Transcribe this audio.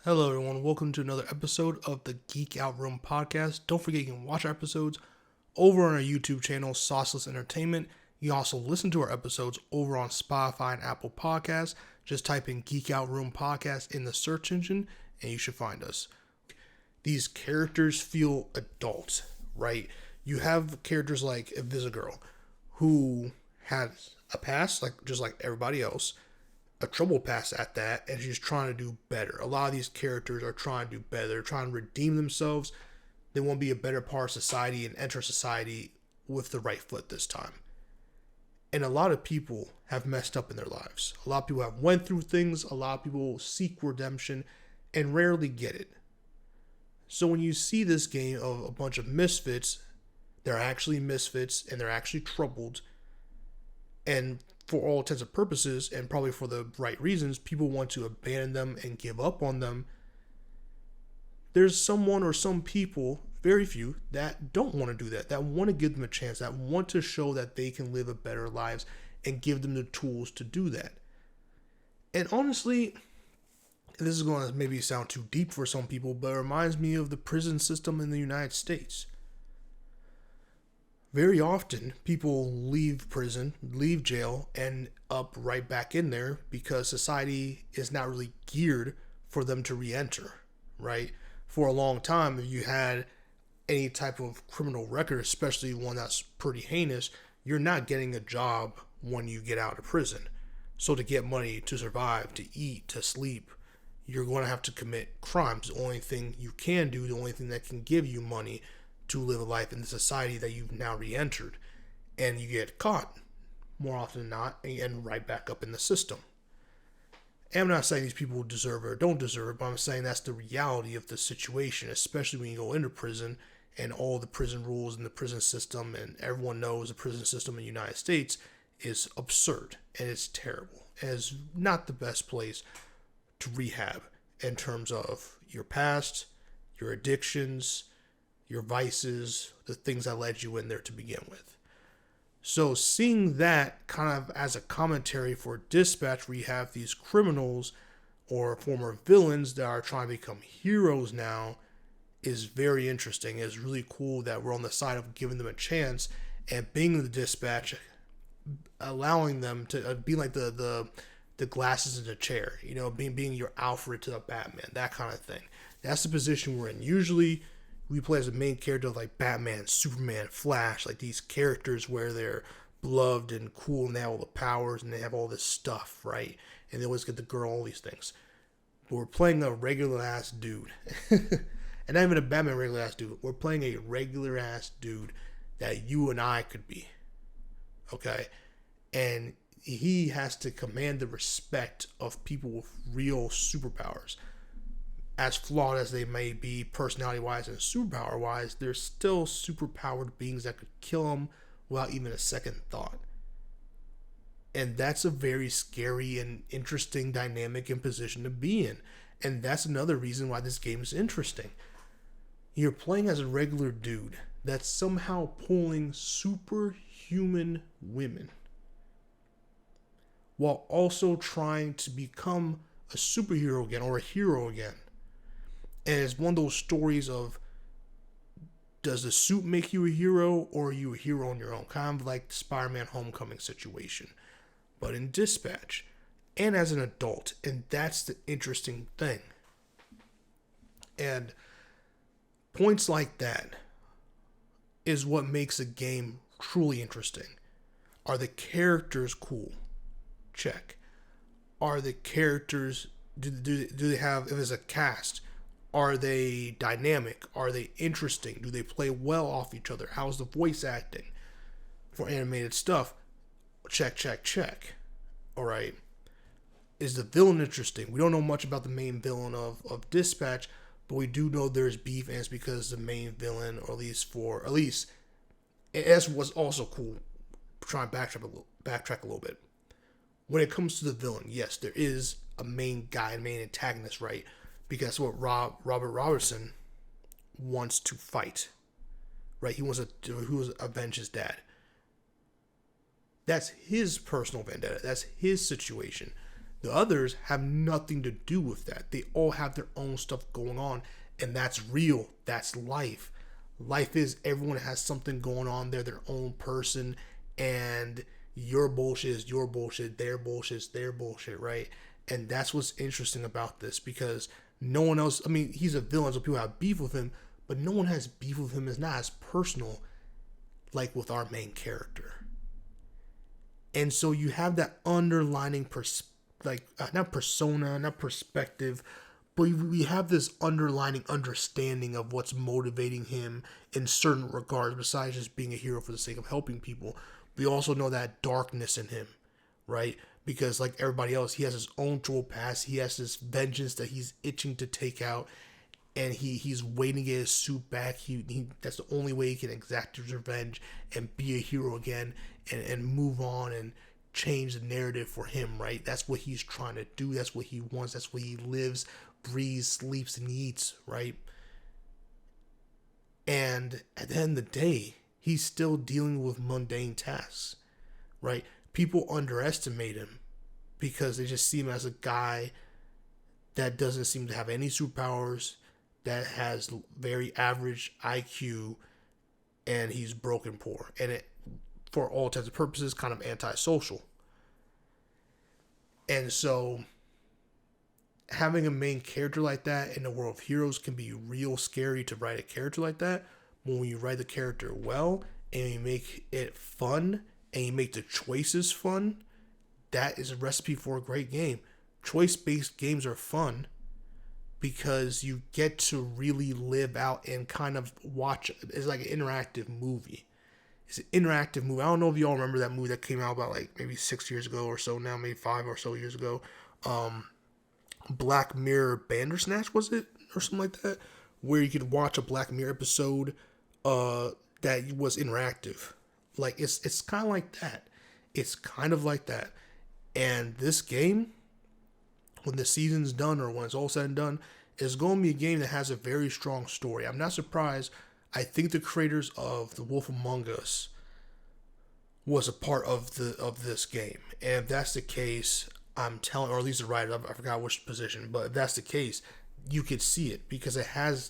Hello, everyone. Welcome to another episode of the Geek Out Room podcast. Don't forget you can watch our episodes over on our YouTube channel, Sauceless Entertainment. You can also listen to our episodes over on Spotify and Apple Podcasts. Just type in Geek Out Room podcast in the search engine and you should find us. These characters feel adult, right? You have characters like Invisigirl, who has a past, just like everybody else, a troubled past at that, and she's trying to do better. A lot of these characters are trying to do better. They're trying to redeem themselves. They want to be a better part of society and enter society with the right foot this time. And a lot of people have messed up in their lives. A lot of people have went through things. A lot of people seek redemption and rarely get it. So when you see this game of a bunch of misfits, they're actually misfits and they're actually troubled. And for all intents and purposes, and probably for the right reasons, people want to abandon them and give up on them. There's someone or some people, very few, that don't want to do that, that want to give them a chance, that want to show that they can live a better lives and give them the tools to do that. And honestly, this is going to maybe sound too deep for some people, but it reminds me of the prison system in the United States. Very often, people leave prison, leave jail, and up right back in there because society is not really geared for them to re-enter, right? For a long time, if you had any type of criminal record, especially one that's pretty heinous, you're not getting a job when you get out of prison. So to get money to survive, to eat, to sleep, you're going to have to commit crimes. The only thing you can do, the only thing that can give you money to live a life in the society that you've now re-entered, and you get caught more often than not and you end right back up in the system. And I'm not saying these people deserve it or don't deserve it, but I'm saying that's the reality of the situation, especially when you go into prison and all the prison rules and the prison system, and everyone knows the prison system in the United States is absurd and it's terrible and it's not the best place to rehab in terms of your past, your addictions, your vices, the things that led you in there to begin with. So seeing that kind of as a commentary for Dispatch, where you have these criminals or former villains that are trying to become heroes now, is very interesting. It's really cool that we're on the side of giving them a chance and being the Dispatch, allowing them to be like the glasses in the chair, being your Alfred to the Batman, that kind of thing. That's the position we're in. Usually we play as a main character like Batman, Superman, Flash, like these characters where they're beloved and cool and they have all the powers and they have all this stuff, right? And they always get the girl, all these things. But we're playing a regular ass dude. And not even a Batman regular ass dude. We're playing a regular ass dude that you and I could be. Okay? And he has to command the respect of people with real superpowers. As flawed as they may be personality-wise and superpower-wise, they're still superpowered beings that could kill him without even a second thought. And that's a very scary and interesting dynamic and position to be in. And that's another reason why this game is interesting. You're playing as a regular dude that's somehow pulling superhuman women while also trying to become a superhero again or a hero again. And it's one of those stories of, does the suit make you a hero or are you a hero on your own? Kind of like the Spider-Man Homecoming situation, but in Dispatch and as an adult. And that's the interesting thing. And points like that is what makes a game truly interesting. Are the characters cool? Check. Are the characters, do they have, if it's a cast, are they dynamic? Are they interesting? Do they play well off each other? How's the voice acting for animated stuff? Check, check, check. All right. Is the villain interesting? We don't know much about the main villain of Dispatch, but we do know there's beef, and it's because the main villain, or at least, and that's what's also cool. Try and backtrack a little bit. When it comes to the villain, yes, there is a main guy, a main antagonist, right? Because that's what Robert Robertson wants to fight, right? He wants to avenge his dad. That's his personal vendetta. That's his situation. The others have nothing to do with that. They all have their own stuff going on, and that's real. That's life. Life is everyone has something going on. They're their own person, and your bullshit is your bullshit. Their bullshit is their bullshit, right? And that's what's interesting about this because no one else. I mean, he's a villain, so people have beef with him, but no one has beef with him. It's not as personal like with our main character. And so you have that underlining not persona, not perspective, but we have this underlining understanding of what's motivating him in certain regards besides just being a hero for the sake of helping people. We also know that darkness in him, right? Because like everybody else, he has his own trouble past. He has this vengeance that he's itching to take out, and he's waiting to get his suit back. He that's the only way he can exact his revenge and be a hero again, and move on and change the narrative for him, right? That's what he's trying to do. That's what he wants. That's what he lives, breathes, sleeps, and eats, right? And at the end of the day, he's still dealing with mundane tasks, right? People underestimate him because they just see him as a guy that doesn't seem to have any superpowers, that has very average IQ, and he's broken poor. And it, for all intents and purposes, kind of antisocial. And so having a main character like that in the world of heroes can be real scary to write a character like that. But when you write the character well and you make it fun and you make the choices fun, that is a recipe for a great game. Choice-based games are fun because you get to really live out and kind of watch. It's like an interactive movie. It's an interactive movie. I don't know if y'all remember that movie that came out about like maybe 6 years ago or so now, maybe 5 or so years ago. Black Mirror Bandersnatch, was it? Or something like that? Where you could watch a Black Mirror episode that was interactive. Like, it's kind of like that. It's kind of like that. And this game, when the season's done or when it's all said and done, is going to be a game that has a very strong story. I'm not surprised. I think the creators of The Wolf Among Us was a part of this game. And if that's the case, I'm telling, or at least the writer, I forgot which position, but if that's the case, you could see it because it has